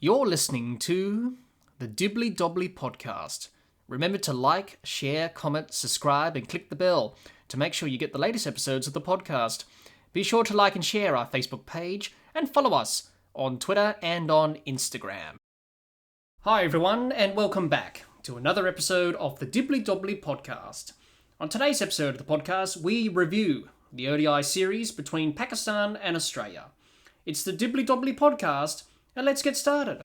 You're listening to the Dibbly Dobbly Podcast. Remember to like, share, comment, subscribe, and click the bell to make sure you get the latest episodes of the podcast. Be sure to like and share our Facebook page and follow us on Twitter and on Instagram. Hi everyone, and welcome back to another episode of the Dibbly Dobbly Podcast. On today's episode of the podcast, we review the ODI series between Pakistan and Australia. It's the Dibbly Dobbly Podcast, and let's get started.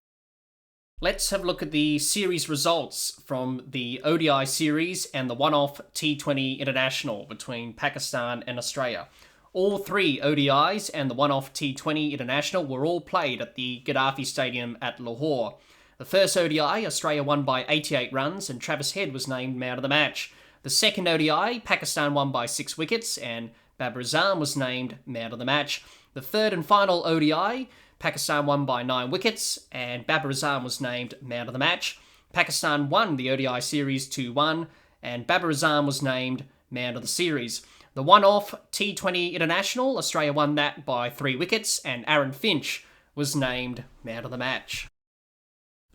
Let's have a look at the series results from the ODI series and the one-off T20 International between Pakistan and Australia. All three ODIs and the one-off T20 International were all played at the Gaddafi Stadium at Lahore. The first ODI, Australia won by 88 runs and Travis Head was named man of the match. The second ODI, Pakistan won by 6 wickets and Babar was named man of the match. The third and final ODI, Pakistan won by 9 wickets and Babar was named man of the match. Pakistan won the ODI series 2-1 and Babar was named man of the series. The one-off T20 International, Australia won that by 3 wickets and Aaron Finch was named man of the match.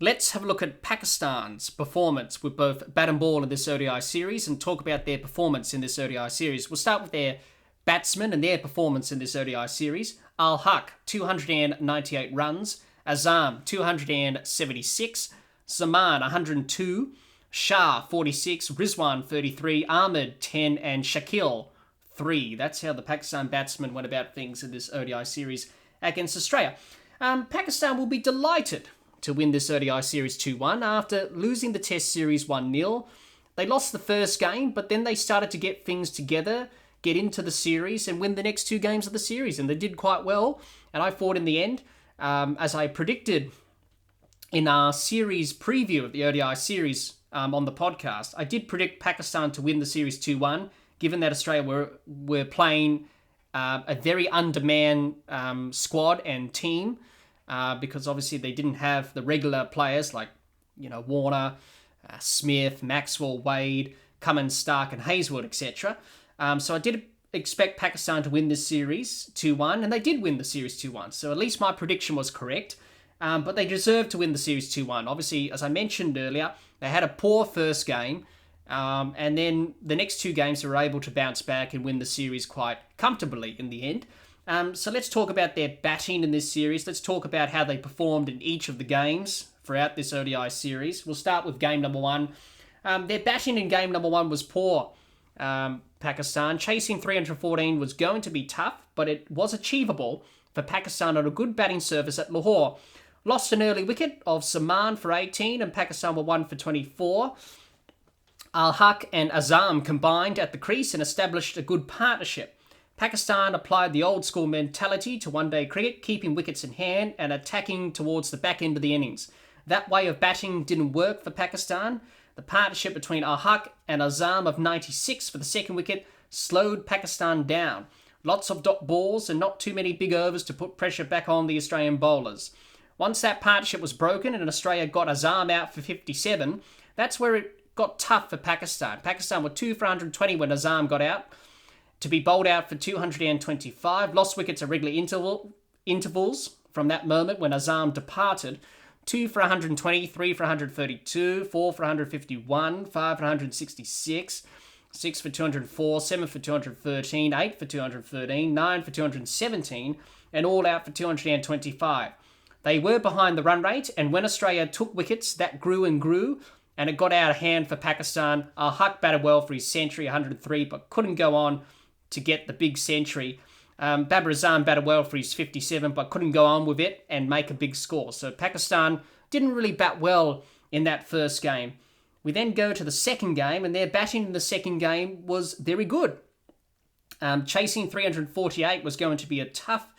Let's have a look at Pakistan's performance with both bat and ball in this ODI series and talk about their performance in this ODI series. We'll start with their batsmen and their performance in this ODI series. Ul-Haq, 298 runs. Azam, 276. Zaman, 102. Shah, 46. Rizwan, 33. Ahmed, 10. And Shakil, 3. That's how the Pakistan batsmen went about things in this ODI series against Australia. Pakistan will be delighted to win this ODI series 2-1 after losing the Test series 1-0. They lost the first game, but then they started to get things together, get into the series and win the next 2 games of the series. And they did quite well. And I thought in the end, as I predicted in our series preview of the ODI series on the podcast, I did predict Pakistan to win the series 2-1, given that Australia were playing a very undermanned squad and team, because obviously they didn't have the regular players like, Warner, Smith, Maxwell, Wade, Cummins, Stark and Hazelwood, etc. So I did expect Pakistan to win this series 2-1, and they did win the series 2-1. So at least my prediction was correct, but they deserved to win the series 2-1. Obviously, as I mentioned earlier, they had a poor first game, and then the next 2 games they were able to bounce back and win the series quite comfortably in the end. So let's talk about their batting in this series. Let's talk about how they performed in each of the games throughout this ODI series. We'll start with game number 1. Their batting in game number 1 was poor. Pakistan chasing 314 was going to be tough, but it was achievable for Pakistan on a good batting surface at Lahore. Lost an early wicket of Zaman for 18 and Pakistan were 1 for 24. Ul-Haq and Azam combined at the crease and established a good partnership. Pakistan applied the old school mentality to one-day cricket, keeping wickets in hand and attacking towards the back end of the innings. That way of batting didn't work for Pakistan. The partnership between Ul-Haq and Azam of 96 for the second wicket slowed Pakistan down. Lots of dot balls and not too many big overs to put pressure back on the Australian bowlers. Once that partnership was broken and Australia got Azam out for 57, that's where it got tough for Pakistan. Pakistan were 2 for 120 when Azam got out, to be bowled out for 225. Lost wickets at regular intervals from that moment when Azam departed. 2 for 120, 3 for 132, 4 for 151, 5 for 166, 6 for 204, 7 for 213, 8 for 213, 9 for 217, and all out for 225. They were behind the run rate, and when Australia took wickets, that grew and grew, and it got out of hand for Pakistan. Ul-Haq batted well for his century, 103, but couldn't go on to get the big century. Babar batted well for his 57, but couldn't go on with it and make a big score. So Pakistan didn't really bat well in that first game. We then go to the second game, and their batting in the second game was very good. Chasing 348 was going to be a tough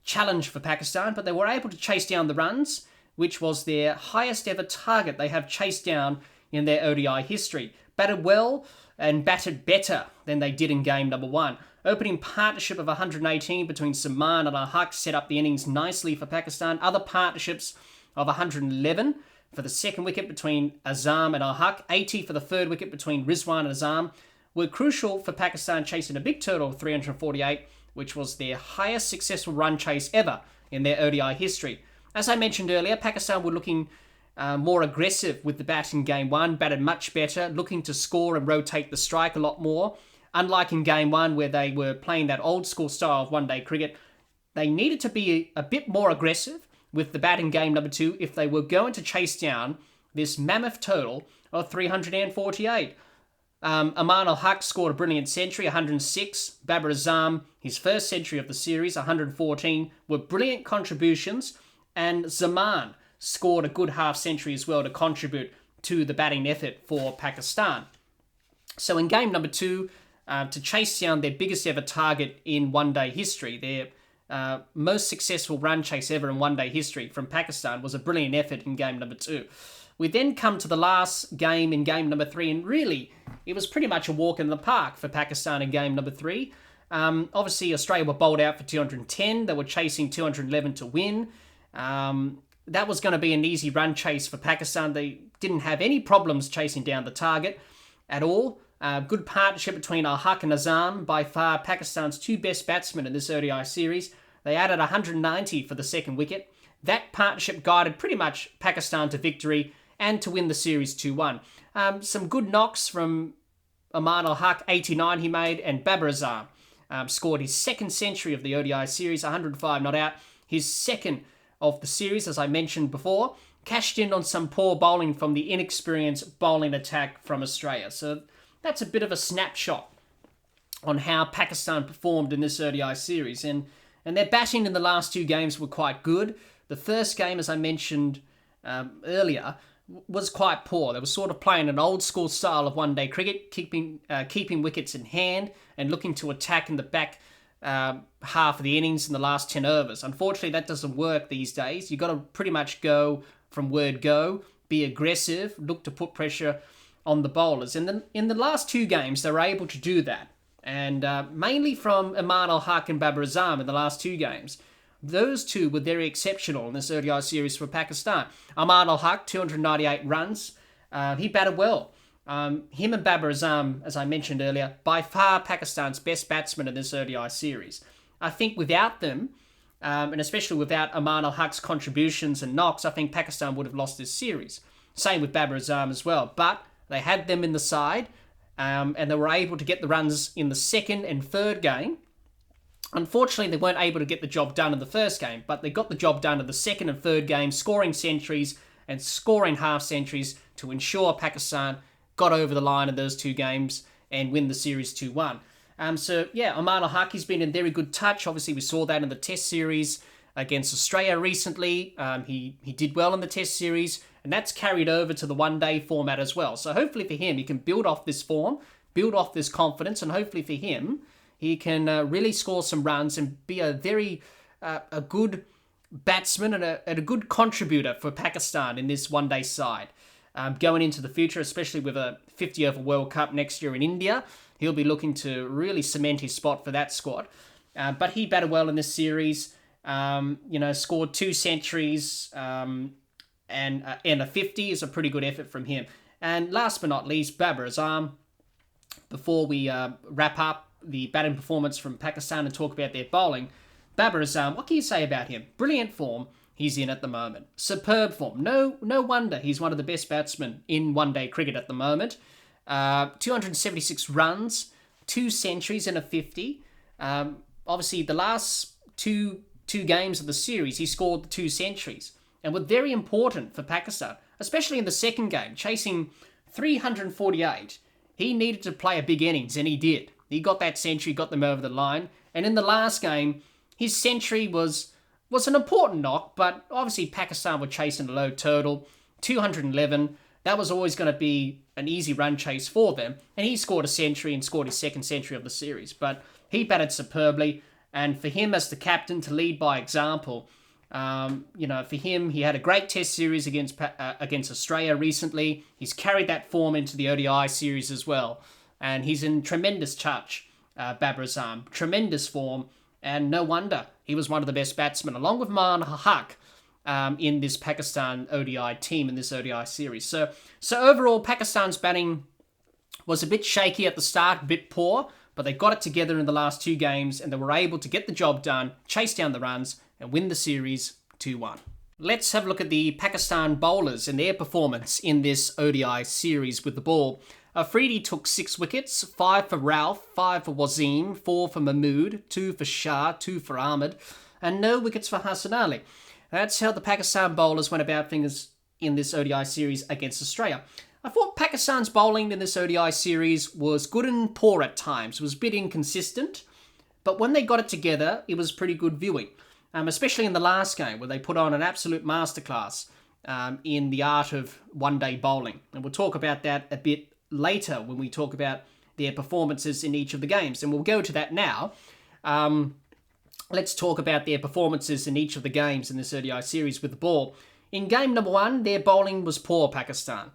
challenge for Pakistan, but they were able to chase down the runs, which was their highest ever target they have chased down in their ODI history. Batted well and batted better than they did in game number 1. Opening partnership of 118 between Zaman and Ul-Haq set up the innings nicely for Pakistan. Other partnerships of 111 for the second wicket between Azam and Ul-Haq, 80 for the third wicket between Rizwan and Azam, were crucial for Pakistan chasing a big total of 348, which was their highest successful run chase ever in their ODI history. As I mentioned earlier, Pakistan were looking more aggressive with the bat in Game 1, batted much better, looking to score and rotate the strike a lot more. Unlike in Game 1, where they were playing that old school style of one-day cricket, they needed to be a bit more aggressive with the bat in Game number 2 if they were going to chase down this mammoth total of 348. Babar and Ul-Haq scored a brilliant century, 106. Babar Azam, his first century of the series, 114, were brilliant contributions. And Zaman scored a good half century as well to contribute to the batting effort for Pakistan. So in Game number 2, to chase down their biggest ever target in one-day history, their most successful run chase ever in one-day history from Pakistan, was a brilliant effort in Game number 2. We then come to the last game in Game number 3, and really, it was pretty much a walk in the park for Pakistan in Game number 3. Obviously, Australia were bowled out for 210. They were chasing 211 to win. That was going to be an easy run chase for Pakistan. They didn't have any problems chasing down the target at all. Good partnership between Ul-Haq and Azam, by far Pakistan's two best batsmen in this ODI series. They added 190 for the second wicket. That partnership guided pretty much Pakistan to victory and to win the series 2-1. Some good knocks from Babar and Ul-Haq, 89 he made, and Babar Azam scored his second century of the ODI series, 105 not out. His second of the series, as I mentioned before, cashed in on some poor bowling from the inexperienced bowling attack from Australia. So that's a bit of a snapshot on how Pakistan performed in this ODI series. And their batting in the last two games were quite good. The first game, as I mentioned earlier, was quite poor. They were sort of playing an old school style of one-day cricket, keeping wickets in hand and looking to attack in the back half of the innings in the last 10 overs. Unfortunately, that doesn't work these days. You've got to pretty much go from word go, be aggressive, look to put pressure on the bowlers. And in the last two games, they were able to do that. And mainly from Babar and Ul-Haq and Babar Azam in the last two games. Those two were very exceptional in this ODI series for Pakistan. Babar and Ul-Haq, 298 runs. He batted well. Him and Babar Azam, as I mentioned earlier, by far Pakistan's best batsmen in this ODI series. I think without them, and especially without Babar and Ul-Haq's contributions and knocks, I think Pakistan would have lost this series. Same with Babar Azam as well. But they had them in the side, and they were able to get the runs in the second and third game. Unfortunately, they weren't able to get the job done in the first game, but they got the job done in the second and third game, scoring centuries and scoring half centuries to ensure Pakistan got over the line in those two games and win the series 2-1. So, yeah, Babar and Ul-Haq has been in very good touch. Obviously, we saw that in the Test series against Australia recently. He did well in the Test series, and that's carried over to the one-day format as well. So hopefully for him, he can build off this form, build off this confidence, and hopefully for him, he can really score some runs and be a very a good batsman and a good contributor for Pakistan in this one-day side. Going into the future, especially with a 50-over World Cup next year in India, he'll be looking to really cement his spot for that squad. But he batted well in this series, scored 2 centuries, and a 50 is a pretty good effort from him. And last but not least, Babar Azam. Before we wrap up the batting performance from Pakistan and talk about their bowling, Babar Azam, what can you say about him? Brilliant form he's in at the moment. Superb form. No wonder he's one of the best batsmen in one-day cricket at the moment. 276 runs, 2 centuries and a 50. Obviously, the last two games of the series, he scored the 2 centuries and were very important for Pakistan, especially in the second game, chasing 348. He needed to play a big innings, and he did. He got that century, got them over the line. And in the last game, his century was an important knock, but obviously Pakistan were chasing a low total, 211. That was always going to be an easy run chase for them. And he scored a century and scored his second century of the series. But he batted superbly. And for him as the captain to lead by example, for him, he had a great Test series against Australia recently. He's carried that form into the ODI series as well. And he's in tremendous touch, Babar Azam. Tremendous form. And no wonder he was one of the best batsmen, along with Babar and Ul-Haq, in this Pakistan ODI team, in this ODI series. So overall, Pakistan's batting was a bit shaky at the start, a bit poor, but they got it together in the last 2 games, and they were able to get the job done, chase down the runs, and win the series 2-1. let's have a look at the Pakistan bowlers and their performance in this ODI series with the ball. Afridi took 6 wickets, 5 for Ralph, 5 for Wasim, 4 for Mahmood, 2 for Shah, 2 for Ahmed, and no wickets for Hassan Ali. That's how the Pakistan bowlers went about things in this ODI series against Australia. I thought Pakistan's bowling in this ODI series was good and poor at times. It was a bit inconsistent, but when they got it together, it was pretty good viewing. Especially in the last game, where they put on an absolute masterclass in the art of one-day bowling. And we'll talk about that a bit later when we talk about their performances in each of the games. And we'll go to that now. Let's talk about their performances in each of the games in this ODI series with the ball. In game number 1, their bowling was poor, Pakistan.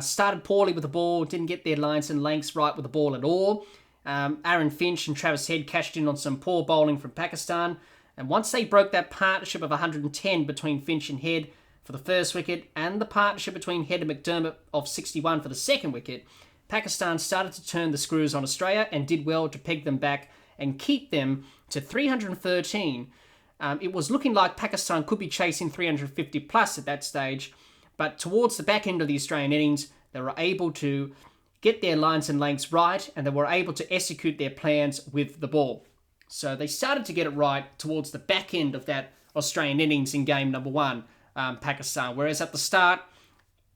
Started poorly with the ball, didn't get their lines and lengths right with the ball at all. Aaron Finch and Travis Head cashed in on some poor bowling from Pakistan. And once they broke that partnership of 110 between Finch and Head for the first wicket, and the partnership between Head and McDermott of 61 for the second wicket, Pakistan started to turn the screws on Australia and did well to peg them back and keep them to 313. It was looking like Pakistan could be chasing 350 plus at that stage, but towards the back end of the Australian innings, they were able to get their lines and lengths right, and they were able to execute their plans with the ball. So they started to get it right towards the back end of that Australian innings in game number 1, Pakistan. Whereas at the start,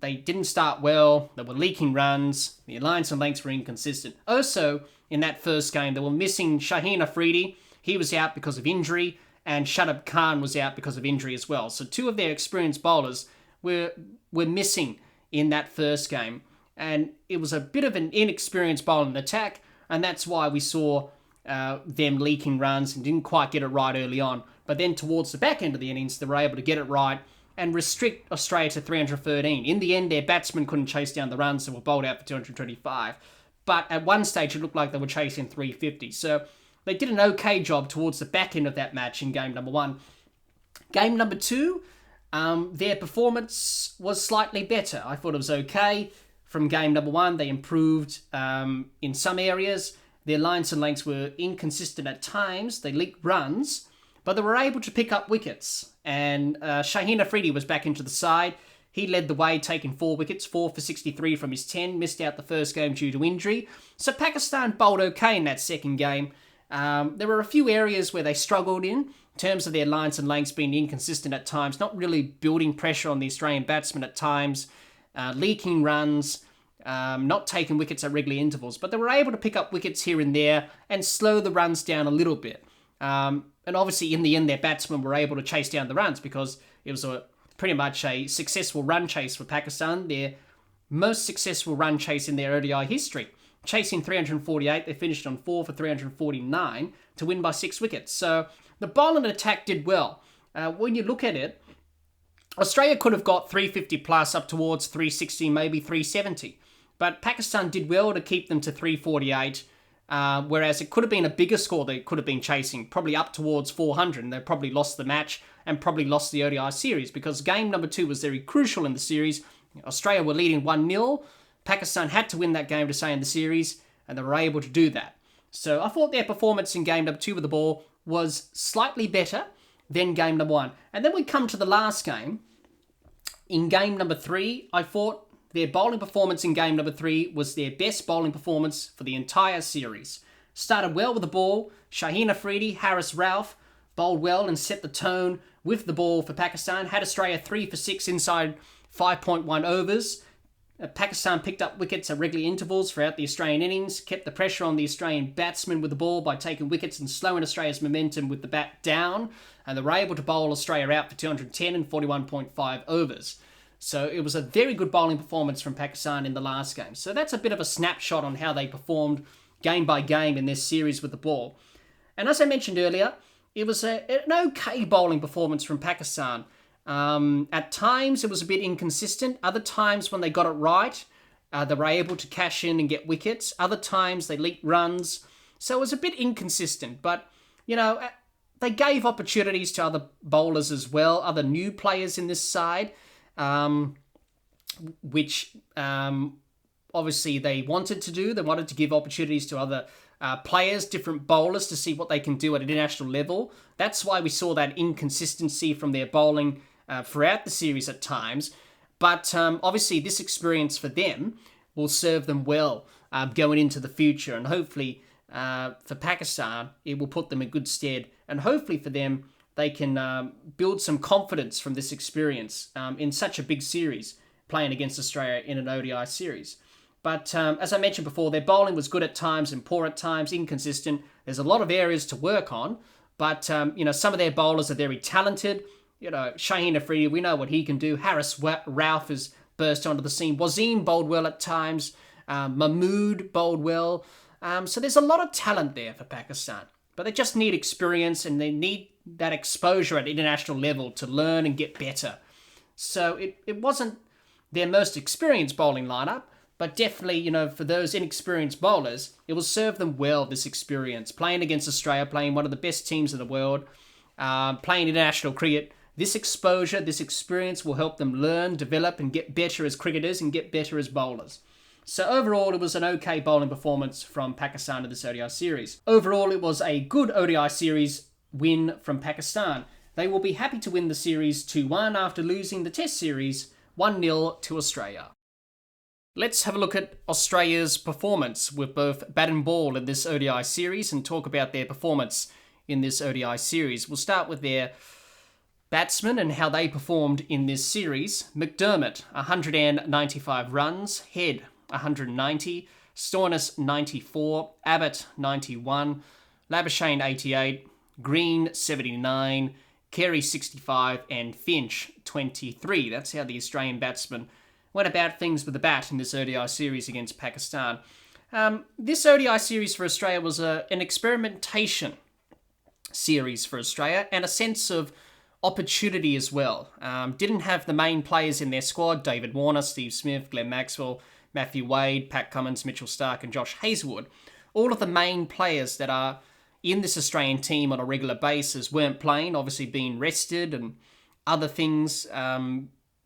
they didn't start well. They were leaking runs. The lines and lengths were inconsistent. Also, in that first game, they were missing Shaheen Afridi. He was out because of injury, and Shadab Khan was out because of injury as well. So 2 of their experienced bowlers were missing in that first game. And it was a bit of an inexperienced bowling attack, and that's why we saw them leaking runs and didn't quite get it right early on. But then towards the back end of the innings, they were able to get it right and restrict Australia to 313. In the end, their batsmen couldn't chase down the runs and were bowled out for 225. But at one stage, it looked like they were chasing 350. So they did an okay job towards the back end of that match in game number 1. Game number 2, their performance was slightly better. I thought it was okay. From game number 1, they improved in some areas. Their lines and lengths were inconsistent at times. They leaked runs, but they were able to pick up wickets. And Shaheen Afridi was back into the side. He led the way, taking 4 wickets, 4 for 63 from his 10. Missed out the first game due to injury. So Pakistan bowled okay in that second game. There were a few areas where they struggled in terms of their lines and lengths being inconsistent at times, not really building pressure on the Australian batsmen at times, leaking runs, not taking wickets at regular intervals, but they were able to pick up wickets here and there and slow the runs down a little bit. And obviously, in the end, their batsmen were able to chase down the runs because it was pretty much a successful run chase for Pakistan, their most successful run chase in their ODI history. Chasing 348, they finished on 4 for 349 to win by 6 wickets. So the bowling attack did well. When you look at it, Australia could have got 350 plus up towards 360, maybe 370. But Pakistan did well to keep them to 348, whereas it could have been a bigger score they could have been chasing, probably up towards 400, and they probably lost the match and probably lost the ODI series, because game number 2 was very crucial in the series. Australia were leading 1-0. Pakistan had to win that game to stay in the series, and they were able to do that. So I thought their performance in game number 2 with the ball was slightly better than game number 1. And then we come to the last game. In game number 3, I thought their bowling performance in game number 3 was their best bowling performance for the entire series. Started well with the ball. Shaheen Afridi, Haris Rauf bowled well and set the tone with the ball for Pakistan. Had Australia 3 for 6 inside 5.1 overs. Pakistan picked up wickets at regular intervals throughout the Australian innings, kept the pressure on the Australian batsmen with the ball by taking wickets and slowing Australia's momentum with the bat down, and they were able to bowl Australia out for 210 and 41.5 overs. So it was a very good bowling performance from Pakistan in the last game. So that's a bit of a snapshot on how they performed game by game in this series with the ball. And as I mentioned earlier, it was an okay bowling performance from Pakistan. At times, it was a bit inconsistent. Other times, when they got it right, they were able to cash in and get wickets. Other times, they leaked runs. So it was a bit inconsistent. But, you know, they gave opportunities to other bowlers as well, other new players in this side, which obviously they wanted to do. They wanted to give opportunities to other players, different bowlers, to see what they can do at an international level. That's why we saw that inconsistency from their bowling throughout the series at times. But obviously this experience for them will serve them well going into the future. And hopefully for Pakistan, it will put them in good stead. And hopefully for them, they can build some confidence from this experience in such a big series, playing against Australia in an ODI series. But as I mentioned before, their bowling was good at times and poor at times, inconsistent. There's a lot of areas to work on. But, some of their bowlers are very talented. Shaheen Afridi, we know what he can do. Haris Rauf has burst onto the scene. Wasim bowled well at times. Mahmood bowled well. So there's a lot of talent there for Pakistan. But they just need experience and they need that exposure at international level to learn and get better. So it wasn't their most experienced bowling lineup, but definitely, for those inexperienced bowlers, it will serve them well, this experience. Playing against Australia, playing one of the best teams in the world, playing international cricket, this exposure, this experience will help them learn, develop, and get better as cricketers and get better as bowlers. So overall, it was an okay bowling performance from Pakistan in this ODI series. Overall, it was a good ODI series win from Pakistan. They will be happy to win the series 2-1 after losing the Test series 1-0 to Australia. Let's have a look at Australia's performance with both bat and ball in this ODI series and talk about their performance in this ODI series. We'll start with their batsmen and how they performed in this series. McDermott, 195 runs. Head, 190. Stoinis, 94. Abbott, 91. Labuschagne, 88. Green, 79. Carey, 65. And Finch, 23. That's how the Australian batsmen went about things with the bat in this ODI series against Pakistan. This ODI series for Australia was an experimentation series for Australia and a sense of opportunity as well. Didn't have the main players in their squad, David Warner, Steve Smith, Glenn Maxwell, Matthew Wade, Pat Cummins, Mitchell Starc and Josh Hazlewood. All of the main players that are in this Australian team on a regular basis weren't playing, obviously being rested and other things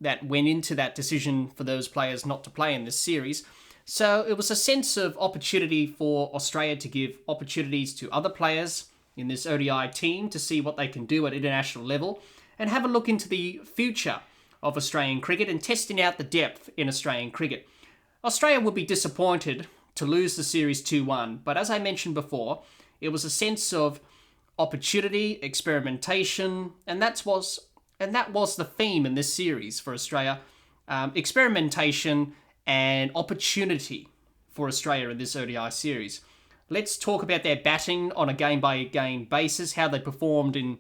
that went into that decision for those players not to play in this series. So it was a sense of opportunity for Australia to give opportunities to other players in this ODI team to see what they can do at international level and have a look into the future of Australian cricket and testing out the depth in Australian cricket. Australia would be disappointed to lose the series 2-1, but as I mentioned before, it was a sense of opportunity, experimentation, and that was the theme in this series for Australia. Experimentation and opportunity for Australia in this ODI series. Let's talk about their batting on a game-by-game basis, how they performed in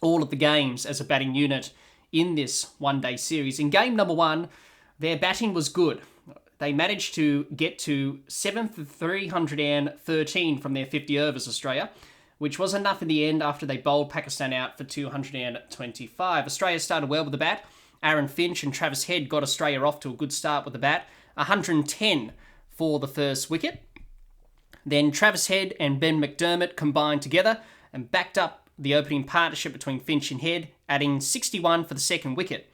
all of the games as a batting unit in this one-day series. In game number 1, their batting was good. They managed to get to 7 for 313 from their 50 overs, Australia, which was enough in the end after they bowled Pakistan out for 225. Australia started well with the bat. Aaron Finch and Travis Head got Australia off to a good start with the bat. 110 for the first wicket. Then Travis Head and Ben McDermott combined together and backed up the opening partnership between Finch and Head, adding 61 for the second wicket.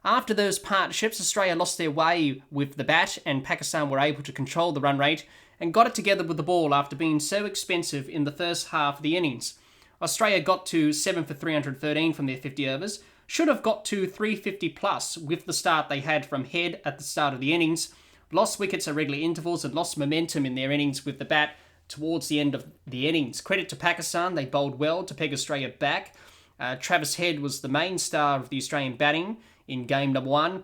After those partnerships, Australia lost their way with the bat and Pakistan were able to control the run rate and got it together with the ball after being so expensive in the first half of the innings. Australia got to 7 for 313 from their 50 overs, should have got to 350 plus with the start they had from Head at the start of the innings, lost wickets at regular intervals and lost momentum in their innings with the bat towards the end of the innings. Credit to Pakistan, they bowled well to peg Australia back. Travis Head was the main star of the Australian batting in game number 1,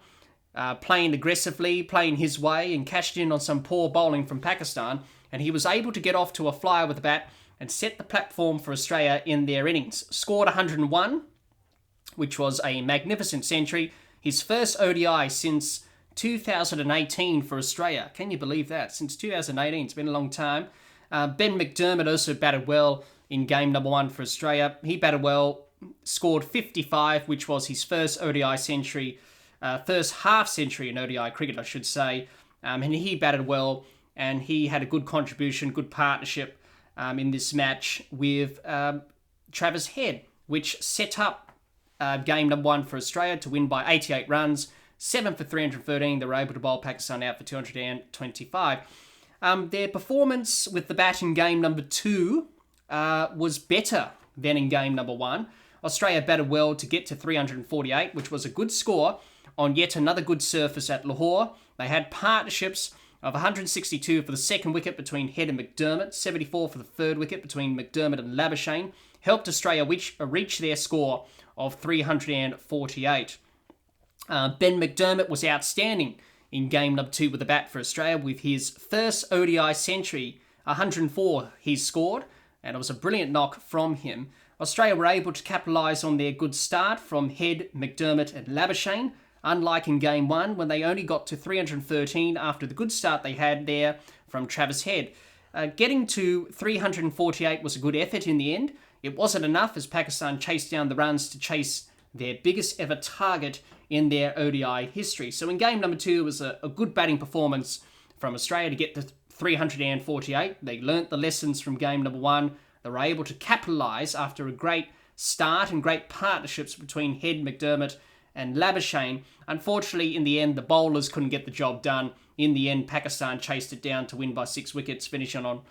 playing aggressively, playing his way and cashed in on some poor bowling from Pakistan, and he was able to get off to a flyer with the bat and set the platform for Australia in their innings. Scored 101, which was a magnificent century, his first ODI since 2018 for Australia. Can you believe that? Since 2018, it's been a long time. Ben McDermott also batted well in game number 1 for Australia. He batted well, scored 55, which was his first ODI century, first half century in ODI cricket, I should say. And he batted well, and he had a good contribution, good partnership in this match with Travis Head, which set up game number 1 for Australia to win by 88 runs, 7 for 313. They were able to bowl Pakistan out for 225. Their performance with the bat in game number 2 was better than in game number 1. Australia batted well to get to 348, which was a good score on yet another good surface at Lahore. They had partnerships of 162 for the second wicket between Head and McDermott, 74 for the third wicket between McDermott and Labuschagne, helped Australia reach their score of 348. Ben McDermott was outstanding in game number 2 with the bat for Australia with his first ODI century, 104 he scored, and it was a brilliant knock from him. Australia were able to capitalise on their good start from Head, McDermott and Labuschagne, unlike in Game 1 when they only got to 313 after the good start they had there from Travis Head. Getting to 348 was a good effort in the end. It wasn't enough as Pakistan chased down the runs to chase their biggest ever target in their ODI history. So in game number 2, it was a good batting performance from Australia to get to 348. They learnt the lessons from game number 1. They were able to capitalise after a great start and great partnerships between Head, McDermott and Labuschagne. Unfortunately, in the end, the bowlers couldn't get the job done. In the end, Pakistan chased it down to win by 6 wickets, finishing on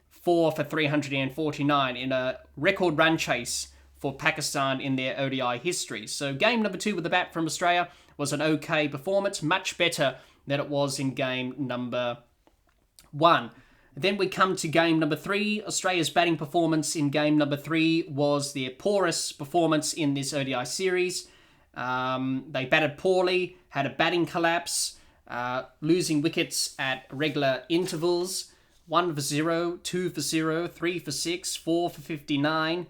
4 for 349 in a record run chase for Pakistan in their ODI history. So game number 2 with the bat from Australia was an okay performance, much better than it was in game number 1. Then we come to game number 3. Australia's batting performance in game number 3 was their poorest performance in this ODI series. They batted poorly, had a batting collapse, losing wickets at regular intervals. 1 for 0, 2 for 0, 3 for 6, 4 for 59,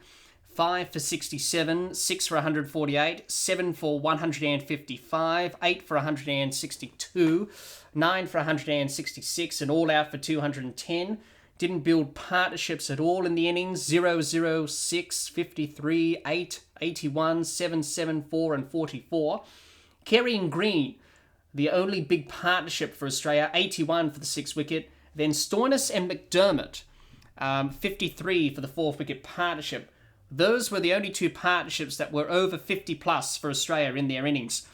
5 for 67, 6 for 148, 7 for 155, 8 for 162, 9 for 166, and all out for 210. Didn't build partnerships at all in the innings. 0, 0, 6, 53, 8, 81, 7, 7, 4, and 44. Kerry and Green, the only big partnership for Australia, 81 for the 6th wicket. Then Stoinis and McDermott, 53 for the 4th wicket partnership. Those were the only 2 partnerships that were over 50 plus for Australia in their innings.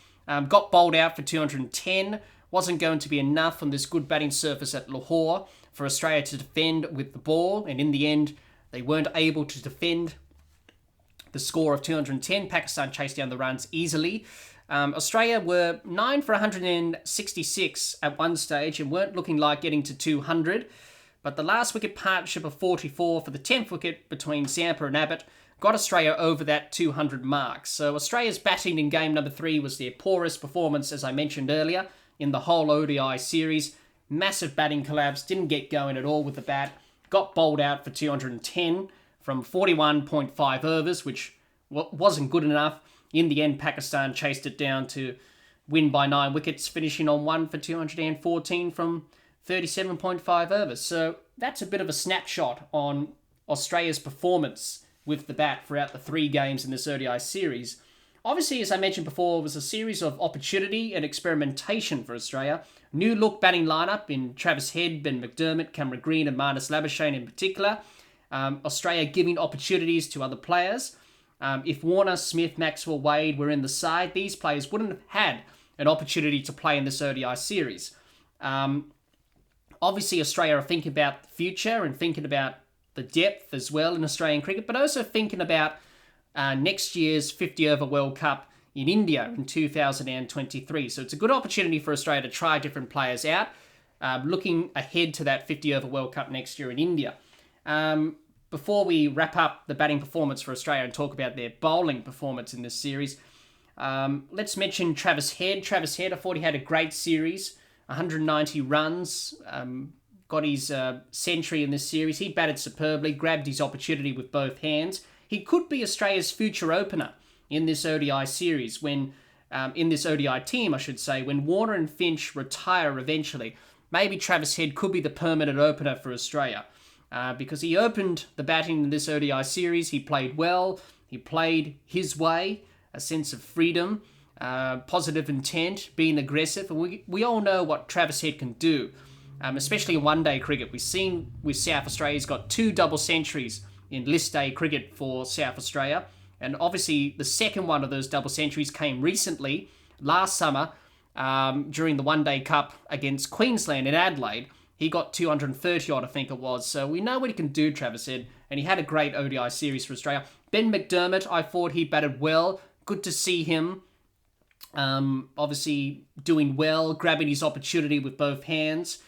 Got bowled out for 210. Wasn't going to be enough on this good batting surface at Lahore for Australia to defend with the ball. And in the end, they weren't able to defend the score of 210. Pakistan chased down the runs easily. Australia were 9 for 166 at one stage and weren't looking like getting to 200. But the last wicket partnership of 44 for the 10th wicket between Zampa and Abbott got Australia over that 200 mark. So Australia's batting in game number 3 was their poorest performance, as I mentioned earlier, in the whole ODI series. Massive batting collapse, didn't get going at all with the bat. Got bowled out for 210 from 41.5 overs, which wasn't good enough. In the end, Pakistan chased it down to win by 9 wickets, finishing on 1 for 214 from 37.5 overs. So that's a bit of a snapshot on Australia's performance with the bat throughout the 3 games in this ODI series. Obviously, as I mentioned before, it was a series of opportunity and experimentation for Australia. New look batting lineup in Travis Head, Ben McDermott, Cameron Green and Marnus Labuschagne in particular. Australia giving opportunities to other players. If Warner, Smith, Maxwell, Wade were in the side, these players wouldn't have had an opportunity to play in this ODI series. Obviously, Australia are thinking about the future and thinking about the depth as well in Australian cricket, but also thinking about next year's 50-over World Cup in India in 2023. So it's a good opportunity for Australia to try different players out, looking ahead to that 50-over World Cup next year in India. Before we wrap up the batting performance for Australia and talk about their bowling performance in this series, let's mention Travis Head. Travis Head, I thought he had a great series, 190 runs, got his century in this series. He batted superbly, grabbed his opportunity with both hands. He could be Australia's future opener in this ODI series when, in this ODI team, I should say, when Warner and Finch retire eventually. Maybe Travis Head could be the permanent opener for Australia. Because he opened the batting in this ODI series. He played well. He played his way, a sense of freedom, positive intent, being aggressive. And we all know what Travis Head can do, especially in one-day cricket. We've seen with South Australia, he's got 2 double centuries in list day cricket for South Australia. And obviously, the second one of those double centuries came recently, last summer, during the One-Day Cup against Queensland in Adelaide. He got 230 odd, I think it was. So we know what he can do, Travis Head. And he had a great ODI series for Australia. Ben McDermott, I thought he batted well. Good to see him. Obviously doing well, grabbing his opportunity with both hands,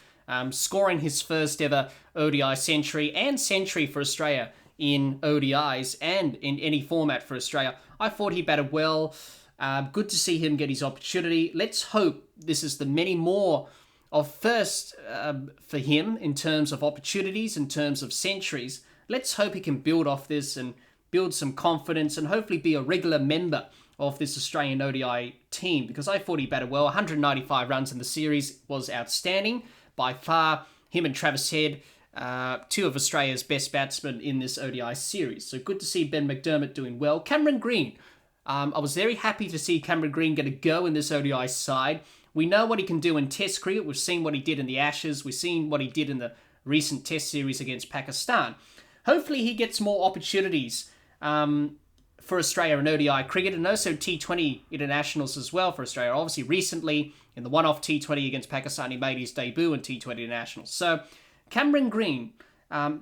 scoring his first ever ODI century for Australia in ODIs and in any format for Australia. I thought he batted well. Good to see him get his opportunity. Let's hope this is the many more of first for him in terms of opportunities, in terms of centuries. Let's hope he can build off this and build some confidence and hopefully be a regular member of this Australian ODI team, because I thought he batted well. 195 runs in the series was outstanding. By far, him and Travis Head, two of Australia's best batsmen in this ODI series. So good to see Ben McDermott doing well. Cameron Green. I was very happy to see Cameron Green get a go in this ODI side. We know what he can do in Test cricket. We've seen what he did in the Ashes. We've seen what he did in the recent Test series against Pakistan. Hopefully he gets more opportunities for Australia in ODI cricket, and also T20 internationals as well for Australia. Obviously, recently, in the one-off T20 against Pakistan, he made his debut in T20 internationals. So, Cameron Green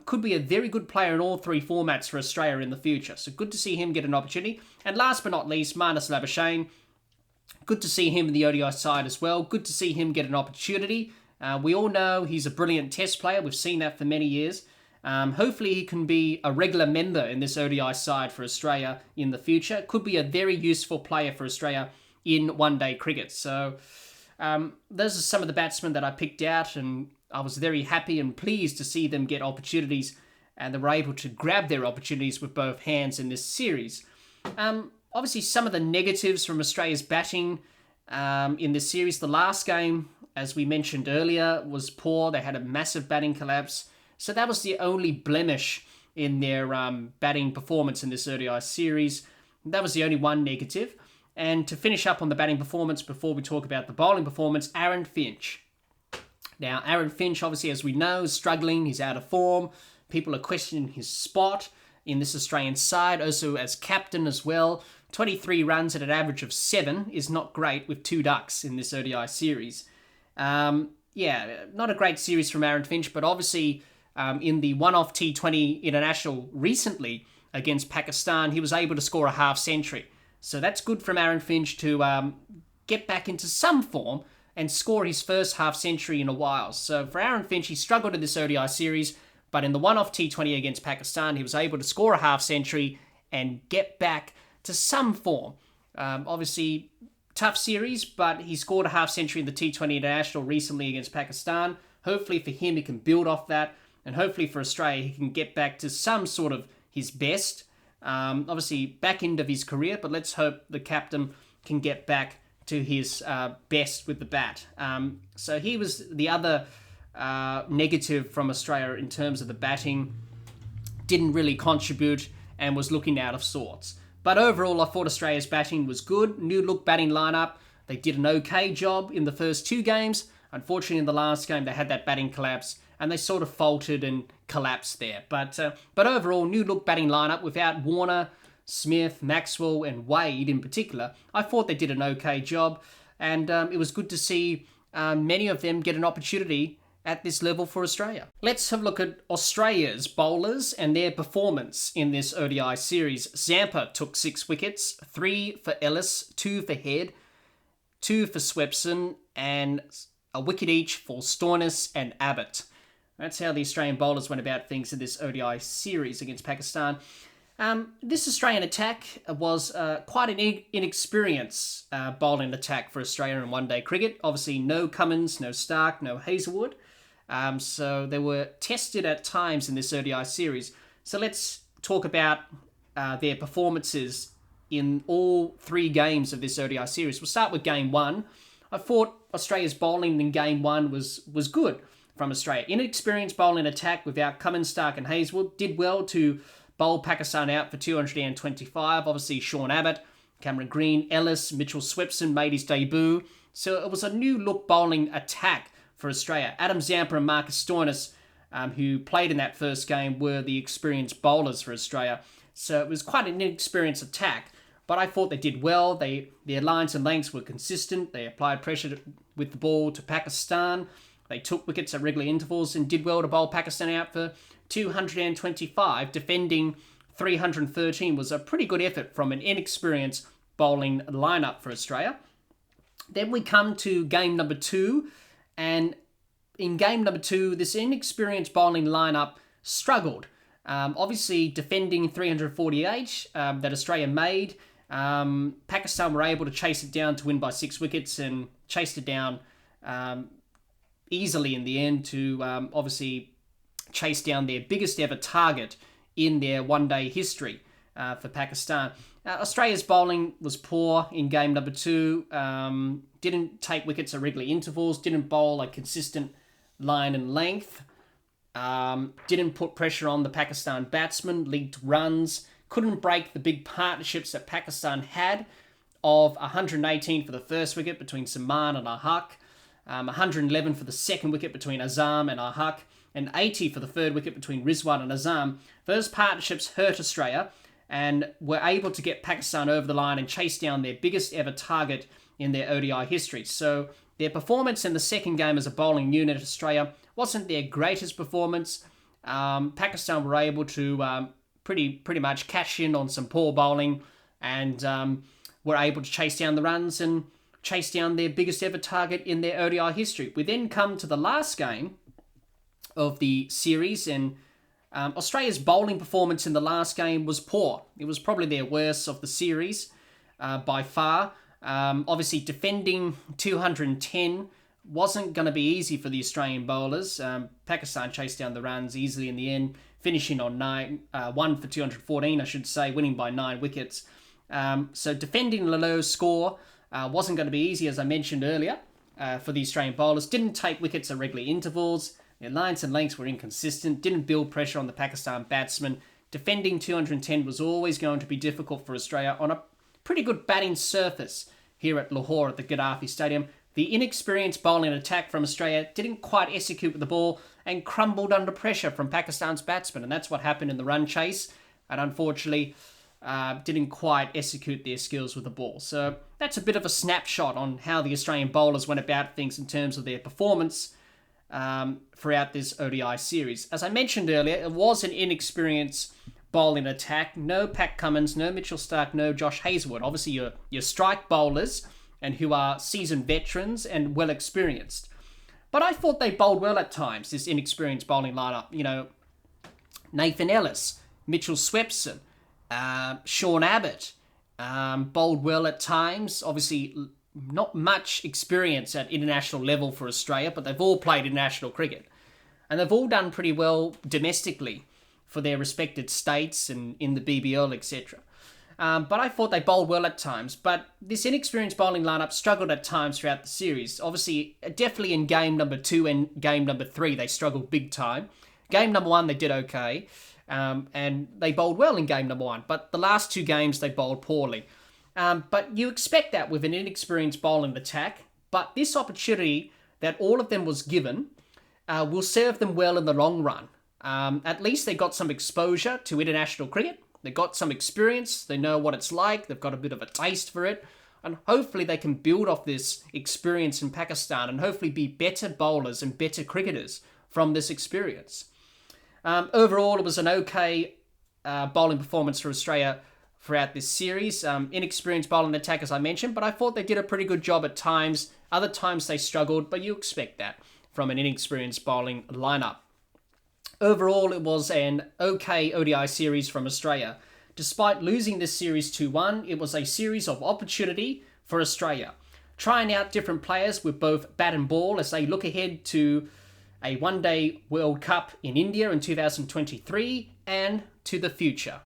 could be a very good player in all three formats for Australia in the future. So, good to see him get an opportunity. And last but not least, Marnus Labuschagne. Good to see him in the ODI side as well. Good to see him get an opportunity. We all know he's a brilliant Test player. We've seen that for many years. Hopefully he can be a regular member in this ODI side for Australia in the future. Could be a very useful player for Australia in one-day cricket. So those are some of the batsmen that I picked out, and I was very happy and pleased to see them get opportunities, and they were able to grab their opportunities with both hands in this series. Obviously, some of the negatives from Australia's batting in this series. The last game, as we mentioned earlier, was poor. They had a massive batting collapse. So that was the only blemish in their batting performance in this ODI series. That was the only one negative. And to finish up on the batting performance before we talk about the bowling performance, Aaron Finch. Now, Aaron Finch, obviously, as we know, is struggling. He's out of form. People are questioning his spot in this Australian side, also as captain as well. 23 runs at an average of 7 is not great with 2 ducks in this ODI series. Yeah, not a great series from Aaron Finch, but obviously in the one-off T20 international recently against Pakistan, he was able to score a half century. So that's good from Aaron Finch to get back into some form and score his first half century in a while. So for Aaron Finch, he struggled in this ODI series, but in the one-off T20 against Pakistan, he was able to score a half century and get back to some form. Obviously, tough series, but he scored a half century in the T20 International recently against Pakistan. Hopefully for him, he can build off that, and hopefully for Australia, he can get back to some sort of his best. Obviously, back end of his career, but let's hope the captain can get back to his best with the bat. So he was the other negative from Australia in terms of the batting. Didn't really contribute and was looking out of sorts. But overall, I thought Australia's batting was good. New look batting lineup. They did an okay job in the first 2 games. Unfortunately, in the last game, they had that batting collapse, and they sort of faltered and collapsed there. But overall, new look batting lineup without Warner, Smith, Maxwell, and Wade in particular. I thought they did an okay job, and it was good to see many of them get an opportunity at this level for Australia. Let's have a look at Australia's bowlers and their performance in this ODI series. Zampa took 6 wickets, 3 for Ellis, 2 for Head, 2 for Swepson, and a wicket each for Stoinis and Abbott. That's how the Australian bowlers went about things in this ODI series against Pakistan. This Australian attack was quite an inexperienced bowling attack for Australia in one-day cricket. Obviously, no Cummins, no Stark, no Hazelwood. So they were tested at times in this ODI series. So let's talk about their performances in all 3 games of this ODI series. We'll start with Game 1. I thought Australia's bowling in Game 1 was good from Australia. Inexperienced bowling attack without Cummins, Stark and Hazelwood. Did well to bowl Pakistan out for 225. Obviously, Sean Abbott, Cameron Green, Ellis, Mitchell Swepson made his debut. So it was a new look bowling attack for Australia. Adam Zampa and Marcus Stoinis, who played in that first game, were the experienced bowlers for Australia. So it was quite an inexperienced attack, but I thought they did well. Their lines and lengths were consistent. They applied pressure with the ball to Pakistan. They took wickets at regular intervals and did well to bowl Pakistan out for 225, defending 313 was a pretty good effort from an inexperienced bowling lineup for Australia. Then we come to game number 2, and in game number 2, this inexperienced bowling lineup struggled. Obviously, defending 348 that Australia made, Pakistan were able to chase it down to win by 6 wickets and chased it down easily in the end to obviously chase down their biggest ever target in their one-day history for Pakistan. Australia's bowling was poor in game number 2, didn't take wickets at regular intervals, didn't bowl a consistent line and length, didn't put pressure on the Pakistan batsmen, leaked runs, couldn't break the big partnerships that Pakistan had of 118 for the first wicket between Salman and Ul-Haq, 111 for the second wicket between Azam and Ul-Haq, and 80 for the third wicket between Rizwan and Azam. Those partnerships hurt Australia and were able to get Pakistan over the line and chase down their biggest ever target in their ODI history. So their performance in the second game as a bowling unit, Australia, wasn't their greatest performance. Pakistan were able to pretty much cash in on some poor bowling and were able to chase down the runs and chase down their biggest ever target in their ODI history. We then come to the last game of the series, and Australia's bowling performance in the last game was poor. It was probably their worst of the series by far. Obviously, defending 210 wasn't going to be easy for the Australian bowlers. Pakistan chased down the runs easily in the end, finishing on 1 for 214, I should say, winning by 9 wickets. So defending the low score wasn't going to be easy, as I mentioned earlier, for the Australian bowlers. Didn't take wickets at regular intervals. Their lines and lengths were inconsistent. Didn't build pressure on the Pakistan batsmen. Defending 210 was always going to be difficult for Australia on a pretty good batting surface here at Lahore at the Gaddafi Stadium. The inexperienced bowling attack from Australia didn't quite execute with the ball and crumbled under pressure from Pakistan's batsmen. And that's what happened in the run chase. And unfortunately, didn't quite execute their skills with the ball. So that's a bit of a snapshot on how the Australian bowlers went about things in terms of their performance throughout this ODI series. As I mentioned earlier, it was an inexperienced bowling attack. No Pat Cummins, no Mitchell Starc, no Josh Hazlewood. Obviously, your strike bowlers and who are seasoned veterans and well experienced. But I thought they bowled well at times, this inexperienced bowling lineup. You know, Nathan Ellis, Mitchell Swepson, Sean Abbott bowled well at times. Obviously, not much experience at international level for Australia, but they've all played international cricket. And they've all done pretty well domestically for their respected states and in the BBL, etc. But I thought they bowled well at times. But this inexperienced bowling lineup struggled at times throughout the series. Obviously, definitely in game number 2 and game number 3, they struggled big time. Game number 1, they did okay. And they bowled well in game number 1. But the last 2 games, they bowled poorly. But you expect that with an inexperienced bowling attack. But this opportunity that all of them was given will serve them well in the long run. At least they got some exposure to international cricket. They got some experience. They know what it's like. They've got a bit of a taste for it. And hopefully they can build off this experience in Pakistan and hopefully be better bowlers and better cricketers from this experience. Overall, it was an okay bowling performance for Australia throughout this series. Inexperienced bowling attack, as I mentioned, but I thought they did a pretty good job at times. Other times they struggled, but you expect that from an inexperienced bowling lineup. Overall, it was an okay ODI series from Australia. Despite losing this series 2-1, it was a series of opportunity for Australia, trying out different players with both bat and ball as they look ahead to a one-day World Cup in India in 2023 and to the future.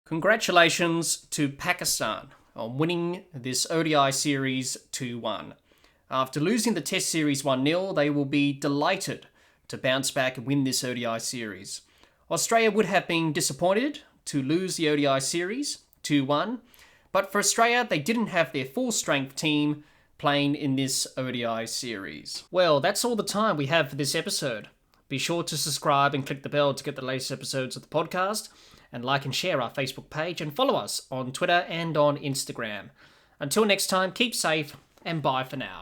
Congratulations to Pakistan on winning this ODI series 2-1. After losing the Test series 1-0, they will be delighted to bounce back and win this ODI series. Australia would have been disappointed to lose the ODI series 2-1, but for Australia, they didn't have their full-strength team playing in this ODI series. Well, that's all the time we have for this episode. Be sure to subscribe and click the bell to get the latest episodes of the podcast, and like and share our Facebook page, and follow us on Twitter and on Instagram. Until next time, keep safe, and bye for now.